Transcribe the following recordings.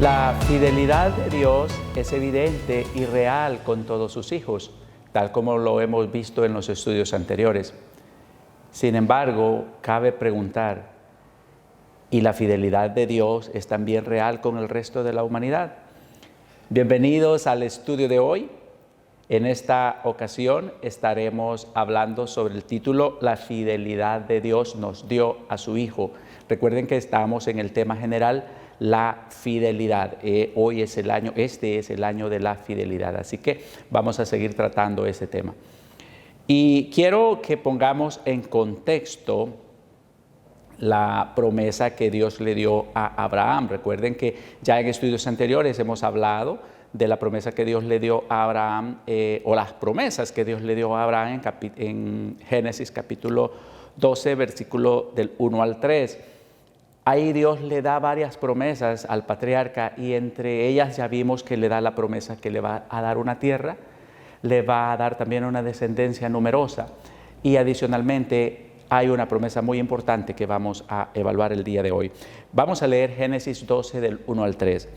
La fidelidad de Dios es evidente y real con todos sus hijos, tal como lo hemos visto en los estudios anteriores. Sin embargo, cabe preguntar, ¿y la fidelidad de Dios es también real con el resto de la humanidad? Bienvenidos al estudio de hoy. En esta ocasión estaremos hablando sobre el título La fidelidad de Dios nos dio a su Hijo. Recuerden que estamos en el tema general, la fidelidad. Hoy es el año, este es el año de la fidelidad, así que vamos a seguir tratando ese tema. Y quiero que pongamos en contexto la promesa que Dios le dio a Abraham. Recuerden que ya en estudios anteriores hemos hablado de la promesa que Dios le dio a Abraham, o las promesas que Dios le dio a Abraham en Génesis capítulo 12, versículo del 1 al 3. Ahí Dios le da varias promesas al patriarca y entre ellas ya vimos que le da la promesa que le va a dar una tierra, le va a dar también una descendencia numerosa y adicionalmente hay una promesa muy importante que vamos a evaluar el día de hoy. Vamos a leer Génesis 12 del 1 al 3.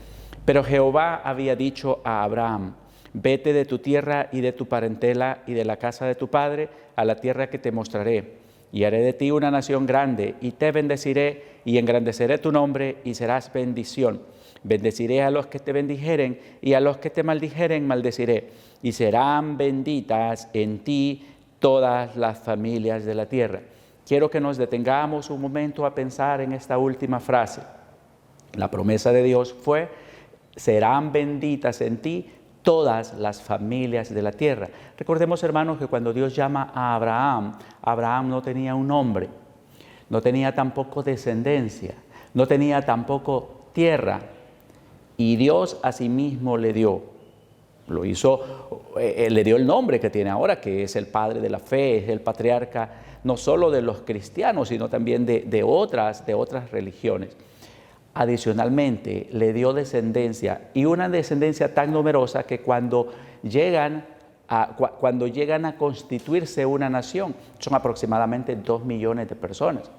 Pero Jehová había dicho a Abraham: vete de tu tierra y de tu parentela y de la casa de tu padre a la tierra que te mostraré, y haré de ti una nación grande, y te bendeciré y engrandeceré tu nombre, y serás bendición. Bendeciré a los que te bendijeren, y a los que te maldijeren maldeciré, y serán benditas en ti todas las familias de la tierra. Quiero que nos detengamos un momento a pensar en esta última frase. La promesa de Dios fue: serán benditas en ti todas las familias de la tierra. Recordemos, hermanos, que cuando Dios llama a Abraham, Abraham no tenía un nombre, no tenía tampoco descendencia, no tenía tampoco tierra. Y Dios asimismo le dio, lo hizo, le dio el nombre que tiene ahora, que es el padre de la fe, es el patriarca no solo de los cristianos, sino también de otras religiones. Adicionalmente, le dio descendencia, y una descendencia tan numerosa que cuando llegan a constituirse una nación, son aproximadamente 2 millones de personas.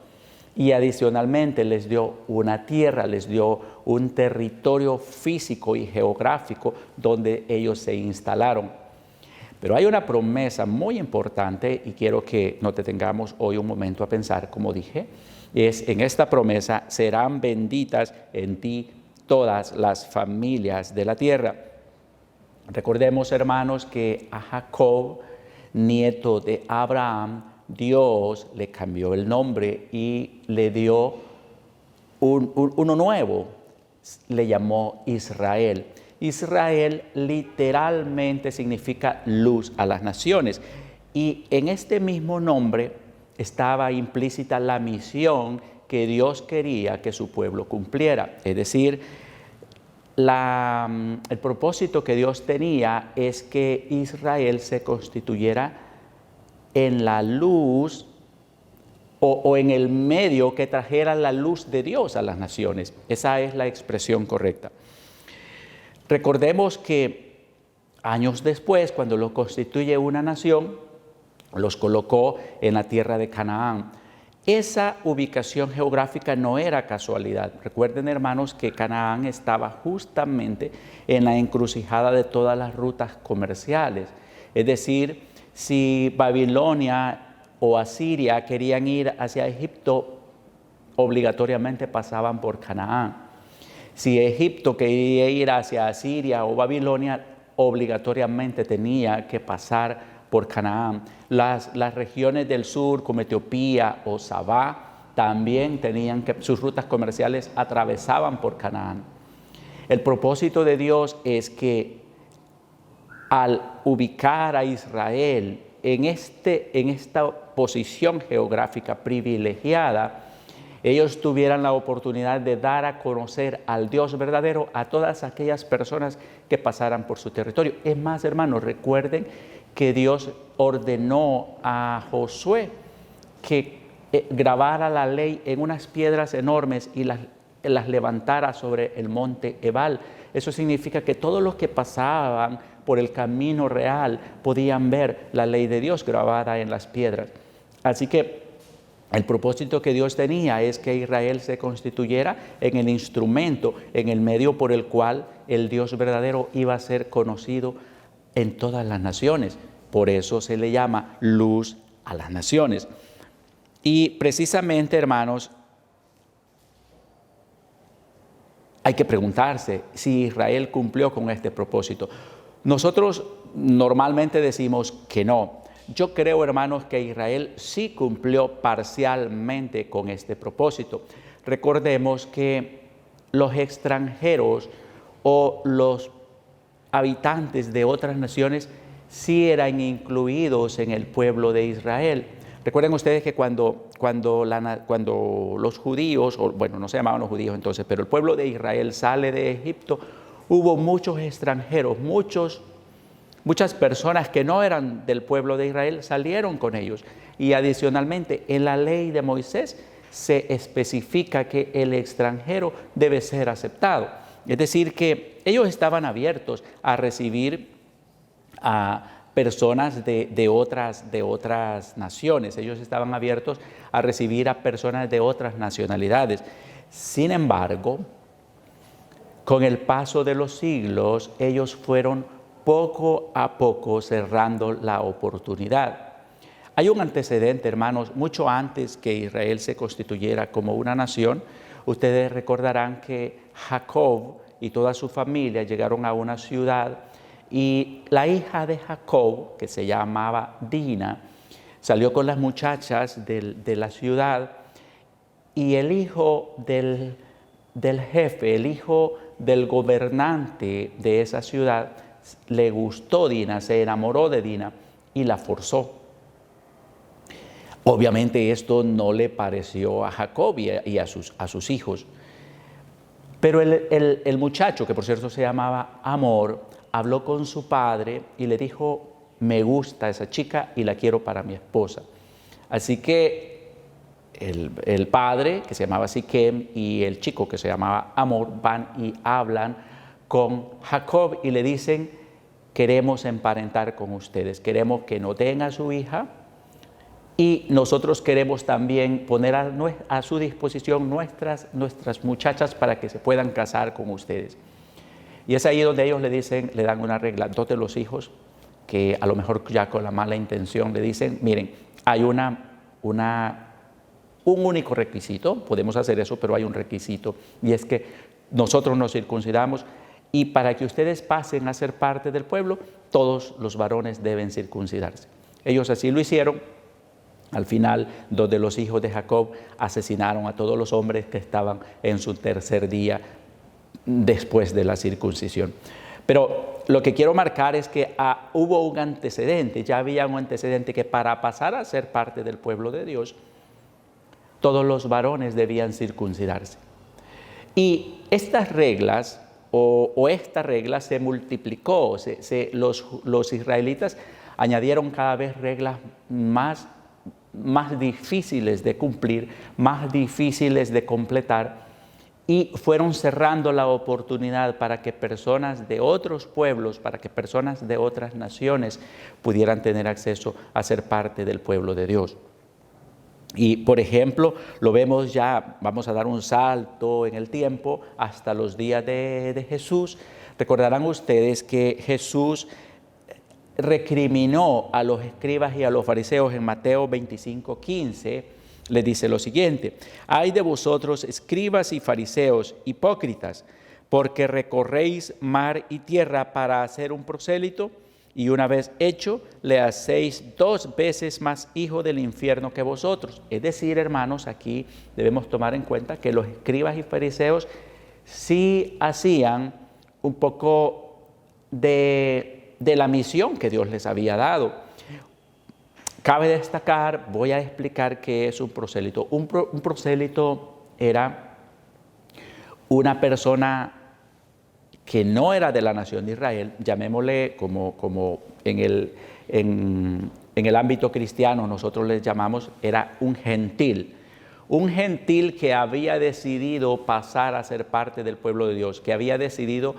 Y adicionalmente les dio una tierra, les dio un territorio físico y geográfico donde ellos se instalaron. Pero hay una promesa muy importante y quiero que nos detengamos hoy un momento a pensar, como dije, es en esta promesa: serán benditas en ti todas las familias de la tierra. Recordemos, hermanos, que a Jacob, nieto de Abraham, Dios le cambió el nombre y le dio uno nuevo, le llamó Israel. Israel literalmente significa luz a las naciones, y en este mismo nombre estaba implícita la misión que Dios quería que su pueblo cumpliera. Es decir, el propósito que Dios tenía es que Israel se constituyera en la luz o en el medio que trajera la luz de Dios a las naciones. Esa es la expresión correcta. Recordemos que años después, cuando lo constituye una nación, los colocó en la tierra de Canaán. Esa ubicación geográfica no era casualidad. Recuerden, hermanos, que Canaán estaba justamente en la encrucijada de todas las rutas comerciales. Es decir, si Babilonia o Asiria querían ir hacia Egipto, obligatoriamente pasaban por Canaán. Si Egipto quería ir hacia Asiria o Babilonia, obligatoriamente tenía que pasar por Canaán. Las regiones del sur, como Etiopía o Sabá, también tenían que, sus rutas comerciales atravesaban por Canaán. El propósito de Dios es que al ubicar a Israel en esta posición geográfica privilegiada, ellos tuvieran la oportunidad de dar a conocer al Dios verdadero a todas aquellas personas que pasaran por su territorio. Es más, hermanos, recuerden que Dios ordenó a Josué que grabara la ley en unas piedras enormes y las levantara sobre el monte Ebal. Eso significa que todos los que pasaban por el camino real podían ver la ley de Dios grabada en las piedras. Así que El propósito que Dios tenía es que Israel se constituyera en el instrumento, en el medio por el cual el Dios verdadero iba a ser conocido en todas las naciones. Por eso se le llama luz a las naciones. Y precisamente, hermanos, hay que preguntarse si Israel cumplió con este propósito. Nosotros normalmente decimos que no. Yo creo, hermanos, que Israel sí cumplió parcialmente con este propósito. Recordemos que los extranjeros o los habitantes de otras naciones sí eran incluidos en el pueblo de Israel. Recuerden ustedes que cuando los judíos, o bueno, no se llamaban los judíos entonces, pero el pueblo de Israel sale de Egipto, hubo muchos extranjeros, muchas personas que no eran del pueblo de Israel salieron con ellos. Y adicionalmente, en la ley de Moisés se especifica que el extranjero debe ser aceptado. Es decir, que ellos estaban abiertos a recibir a personas de otras naciones. Ellos estaban abiertos a recibir a personas de otras nacionalidades. Sin embargo, con el paso de los siglos, ellos fueron poco a poco cerrando la oportunidad. Hay un antecedente, hermanos, mucho antes que Israel se constituyera como una nación. Ustedes recordarán que Jacob y toda su familia llegaron a una ciudad y la hija de Jacob, que se llamaba Dina, salió con las muchachas de la ciudad y el hijo del jefe, el hijo del gobernante de esa ciudad, le gustó Dina, se enamoró de Dina y la forzó. Obviamente esto no le pareció a Jacob y a sus hijos. Pero el muchacho, que por cierto se llamaba Amor, habló con su padre y le dijo: me gusta esa chica y la quiero para mi esposa. Así que el padre, que se llamaba Siquem, y el chico, que se llamaba Amor, van y hablan con Jacob y le dicen: queremos emparentar con ustedes, queremos que nos den a su hija y nosotros queremos también poner a su disposición nuestras muchachas para que se puedan casar con ustedes. Y es ahí donde ellos le dan una regla. Dos de los hijos, que a lo mejor ya con la mala intención le dicen: miren, hay un único requisito, podemos hacer eso, pero hay un requisito, y es que nosotros nos circuncidamos, y para que ustedes pasen a ser parte del pueblo, todos los varones deben circuncidarse. Ellos así lo hicieron. Al final, dos de los hijos de Jacob asesinaron a todos los hombres que estaban en su tercer día después de la circuncisión. Pero lo que quiero marcar es que hubo un antecedente, ya había un antecedente que para pasar a ser parte del pueblo de Dios, todos los varones debían circuncidarse. Y estas reglas, o esta regla se multiplicó, los israelitas añadieron cada vez reglas más difíciles de cumplir, más difíciles de completar, y fueron cerrando la oportunidad para que personas de otros pueblos, para que personas de otras naciones pudieran tener acceso a ser parte del pueblo de Dios. Y por ejemplo, lo vemos ya, vamos a dar un salto en el tiempo hasta los días de Jesús. Recordarán ustedes que Jesús recriminó a los escribas y a los fariseos en Mateo 25:15, les dice lo siguiente: ay de vosotros, escribas y fariseos, hipócritas, porque recorréis mar y tierra para hacer un prosélito, y una vez hecho, le hacéis 2 veces más hijo del infierno que vosotros. Es decir, hermanos, aquí debemos tomar en cuenta que los escribas y fariseos sí hacían un poco de la misión que Dios les había dado. Cabe destacar, voy a explicar qué es un prosélito. Un prosélito era una persona que no era de la nación de Israel, llamémosle como en el ámbito cristiano nosotros les llamamos, era un gentil que había decidido pasar a ser parte del pueblo de Dios, que había decidido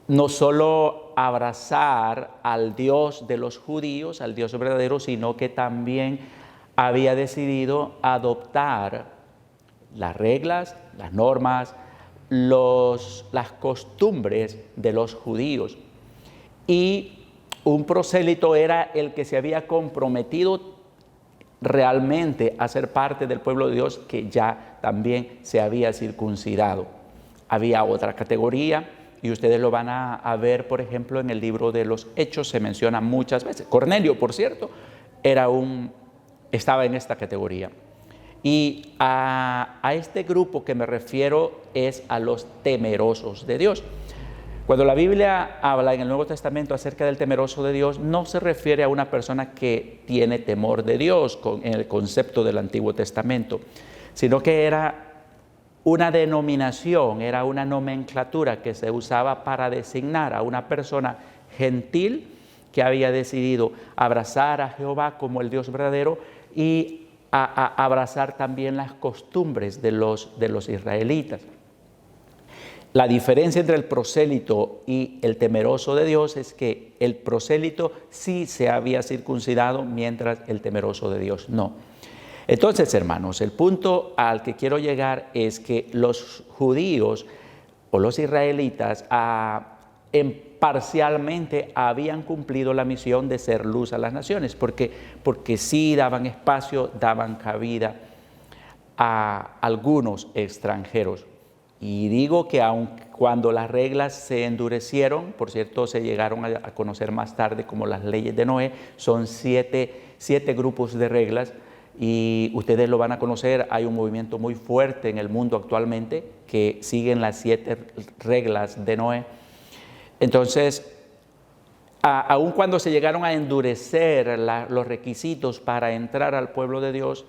no solo abrazar al Dios de los judíos, al Dios verdadero, sino que también había decidido adoptar las reglas, las normas, las costumbres de los judíos. Y un prosélito era el que se había comprometido realmente a ser parte del pueblo de Dios, que ya también se había circuncidado. Había otra categoría, y ustedes lo van a ver, por ejemplo, en el libro de los Hechos, se menciona muchas veces. Cornelio, por cierto, estaba en esta categoría. Y a este grupo que me refiero es a los temerosos de Dios. Cuando la Biblia habla en el Nuevo Testamento acerca del temeroso de Dios, no se refiere a una persona que tiene temor de Dios en el concepto del Antiguo Testamento, sino que era una denominación, era una nomenclatura que se usaba para designar a una persona gentil que había decidido abrazar a Jehová como el Dios verdadero y a abrazar también las costumbres de los israelitas. La diferencia entre el prosélito y el temeroso de Dios es que el prosélito sí se había circuncidado, mientras el temeroso de Dios no. Entonces, hermanos, el punto al que quiero llegar es que los judíos o los israelitas parcialmente habían cumplido la misión de ser luz a las naciones, porque sí daban espacio, daban cabida a algunos extranjeros. Y digo que aun cuando las reglas se endurecieron, por cierto, se llegaron a conocer más tarde como las leyes de Noé, son siete grupos de reglas, y ustedes lo van a conocer. Hay un movimiento muy fuerte en el mundo actualmente que siguen las 7 reglas de Noé. Entonces, aun cuando se llegaron a endurecer los requisitos para entrar al pueblo de Dios,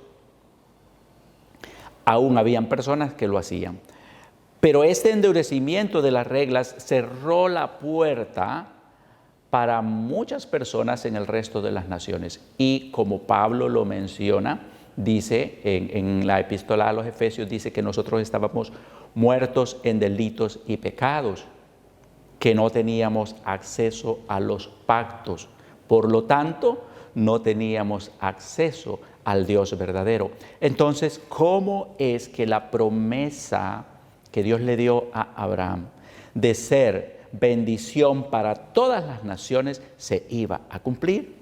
aún habían personas que lo hacían. Pero este endurecimiento de las reglas cerró la puerta para muchas personas en el resto de las naciones. Y como Pablo lo menciona, dice en la epístola a los Efesios, dice que nosotros estábamos muertos en delitos y pecados, que no teníamos acceso a los pactos. Por lo tanto, no teníamos acceso al Dios verdadero. Entonces, ¿cómo es que la promesa que Dios le dio a Abraham de ser bendición para todas las naciones se iba a cumplir?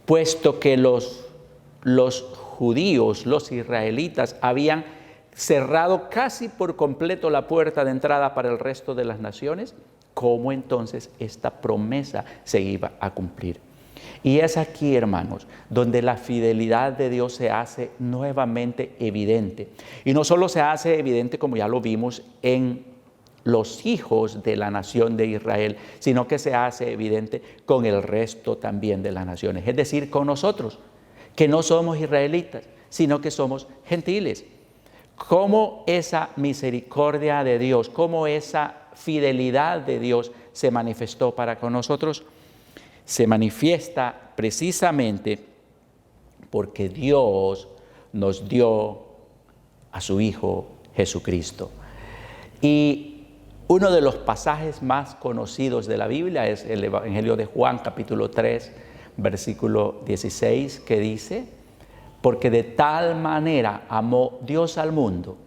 Puesto que los judíos, los israelitas, habían cerrado casi por completo la puerta de entrada para el resto de las naciones, ¿cómo entonces esta promesa se iba a cumplir? Y es aquí, hermanos, donde la fidelidad de Dios se hace nuevamente evidente. Y no solo se hace evidente, como ya lo vimos, en los hijos de la nación de Israel, sino que se hace evidente con el resto también de las naciones. Es decir, con nosotros, que no somos israelitas, sino que somos gentiles. Cómo esa misericordia de Dios, cómo esa fidelidad de Dios se manifestó para con nosotros, se manifiesta precisamente porque Dios nos dio a su Hijo Jesucristo. Y uno de los pasajes más conocidos de la Biblia es el Evangelio de Juan, capítulo 3, versículo 16, que dice: porque de tal manera amó Dios al mundo,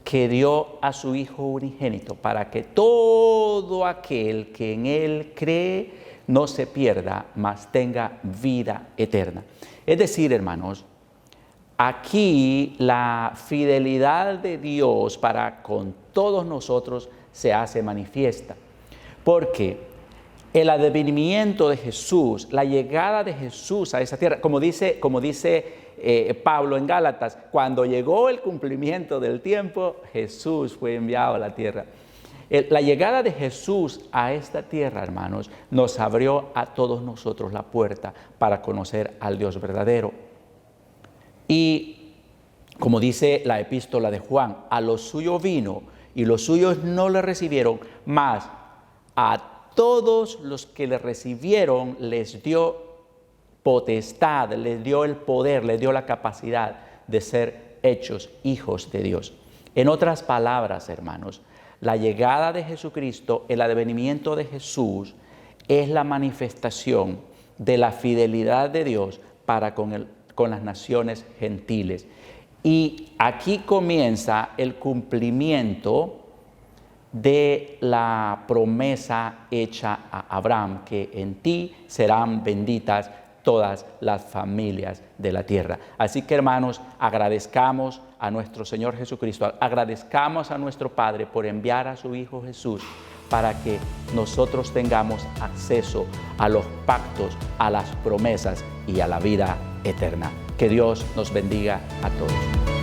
que dio a su Hijo unigénito, para que todo aquel que en Él cree no se pierda, mas tenga vida eterna. Es decir, hermanos, aquí la fidelidad de Dios para con todos nosotros se hace manifiesta, porque el advenimiento de Jesús, la llegada de Jesús a esa tierra, como dice Pablo en Gálatas, cuando llegó el cumplimiento del tiempo, Jesús fue enviado a la tierra. La llegada de Jesús a esta tierra, hermanos, nos abrió a todos nosotros la puerta para conocer al Dios verdadero. Y como dice la epístola de Juan, a los suyos vino y los suyos no le recibieron, mas a todos los que le recibieron les dio potestad, les dio el poder, les dio la capacidad de ser hechos hijos de Dios. En otras palabras, hermanos, la llegada de Jesucristo, el advenimiento de Jesús, es la manifestación de la fidelidad de Dios para con con las naciones gentiles. Y aquí comienza el cumplimiento de la promesa hecha a Abraham, que en ti serán benditas todas las familias de la tierra. Así que, hermanos, agradezcamos a nuestro Señor Jesucristo, agradezcamos a nuestro Padre por enviar a su Hijo Jesús para que nosotros tengamos acceso a los pactos, a las promesas y a la vida eterna. Que Dios nos bendiga a todos.